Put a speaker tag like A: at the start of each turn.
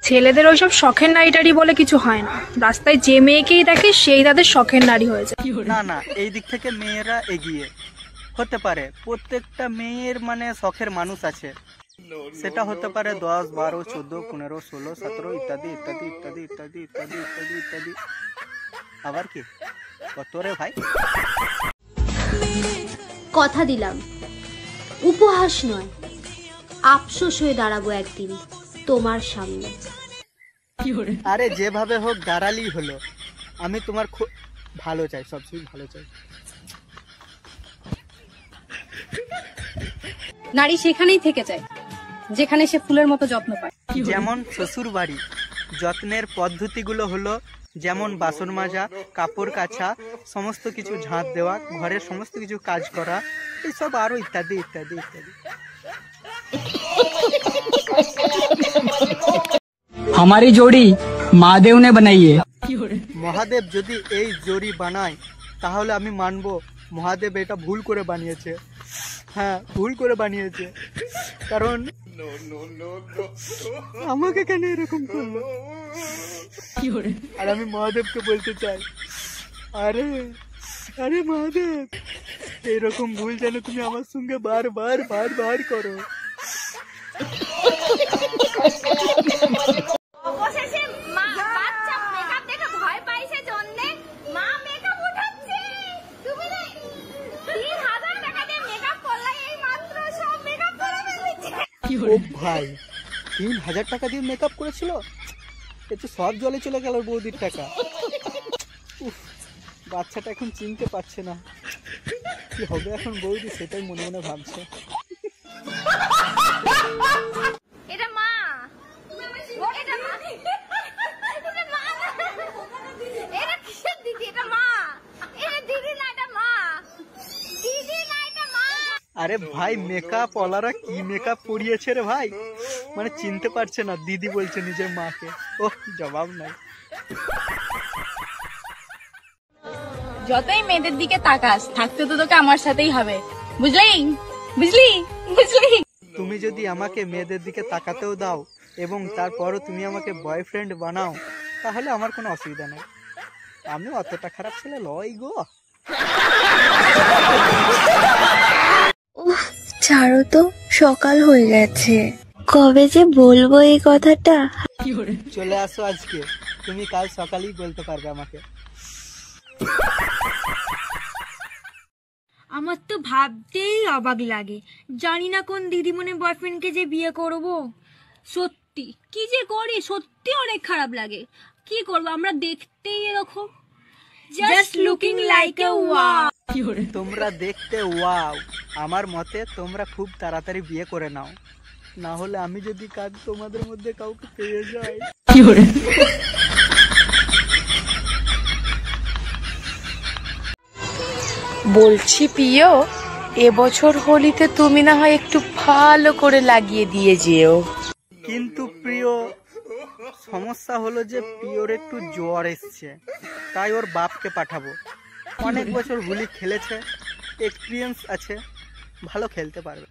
A: ছেলেদের ওইসব শখের নারীটারি বলে কিছু হয় না, রাস্তায় যে মেয়েকেই দেখে সেই তাদের শখের নারী হয়ে যায়।
B: না না, এই দিক থেকে মেয়েরা এগিয়ে হতে পারে। প্রত্যেকটা মেয়ের মানে শখের মানুষ আছে, সেটা হতে পারে 10, 12, 14, 15, 16, 17 ইত্যাদি ইত্যাদি ইত্যাদি ইত্যাদি ইত্যাদি ইত্যাদি ইত্যাদি। আবার কি কত রে ভাই?
C: কথা দিলাম, উপহাস নয়, আফসোস হয়ে দাঁড়াবো একদিন তোমার সামনে।
B: আরে যেভাবে হোক দাঁড়ালি হলো, আমি তোমার খুব ভালো চাই, সবসময় ভালো চাই।
D: নারী সেখানেই থেকে যায় যেখানে সে ফুলের মতো যত্ন পায়।
B: যেমন শ্বশুর বাড়ি, যত্নের পদ্ধতিগুলো হলো যেমন বাসন মাজা, কাপড় কাচা, সমস্ত কিছু ঝাঁট দেওয়া, ঘরের সমস্ত কিছু কাজ করা, এইসব আরো ইত্যাদি ইত্যাদি ইত্যাদি।
E: हमारी जोड़ी महादेव ने बनाई है।
B: মহাদেব যদি এই জড়ি বানায় তাহলে আমি মানবো মহাদেব এটা ভুল করে বানিয়েছে। হ্যাঁ, ভুল করে বানিয়েছে, কারণ আমাকে কেন এরকম করলো। আর আমি মহাদেবকে বলতে চাই, আরে আরে মহাদেব, এরকম ভুল যেন তুমি আমার সঙ্গে বারবার বারবার করো।
F: অবশেষে মা বাচ্চা মেকআপ দেখে ভয় পাইছে জন্য মা মেকআপ উঠাচ্ছে। তুমি 3000 টাকা দিয়ে মেকআপ করলে এই মাত্র সব মেকআপ করে ফেলেছে।
B: ও ভাই, 3000 টাকা দিয়ে মেকআপ করেছিল? এ তো সব জলে চলে গেল বৌদির টাকা। বাচ্চাটা এখন চিনতে পারছে না কি হবে এখন বৌদি, সেটাই মনে মনে ভাবছে।
F: এটা মা, এটা মা, এটা মা না, এটা কিসের দিদি? এটা মা, এটা দিদি না, এটা মা, দিদি না, এটা মা।
B: আরে ভাই, মেকআপ ওয়ালারা কি মেকআপ করিয়েছে রে ভাই, মানে চিনতে পারছে না, দিদি বলছে নিজের মাকে। ওহ, জবাব নাই।
D: যতই মেয়েদের দিকে তাকাস, থাকতে তো তোকে আমার সাথেই হবে, বুঝলি বুঝলি বুঝলি।
B: তুমি যদি আমাকে মেয়েদের দিকে তাকাতেও দাও এবং তারপরও তুমি আমাকে বয়ফ্রেন্ড বানাও, তাহলে আমার কোনো অসুবিধা নেই। আমি অতটা খারাপ ছেলে লই গো।
G: উফ, ছাড়ো তো, সকাল হয়ে গেছে। কবে যে বলবো এই কথাটা।
B: চলে আসো আজকে, তুমি কাল সকালেই বলতে পারবে আমাকে।
H: আমার তো ভাবতেই অবাক লাগে, জানি না কোন দিদিমণি বয়ফ্রেন্ডকে যে বিয়ে করব। সত্যি কি যে করি, সত্যি অনেক খারাপ লাগে। কি করব, আমরা দেখতেই এরকম, just looking like a wow.
B: তোমরা দেখতে ওয়াও, আমার মতে তোমরা খুব তাড়াতাড়ি বিয়ে করে নাও, না হলে আমি যদি কাজ তোমাদের মধ্যে কাউকে পেয়ে যাই।
I: বলছি প্রিয়, এবছর হোলিতে তুমি না হয় একটু ভালো করে লাগিয়ে দিয়ে যেও।
B: কিন্তু প্রিয়, সমস্যা হলো যে প্রিয়র একটু জ্বর এসছে, তাই ওর বাপকে পাঠাবো। অনেক বছর হোলি খেলেছে, এক্সপিরিয়েন্স আছে, ভালো খেলতে পারবে।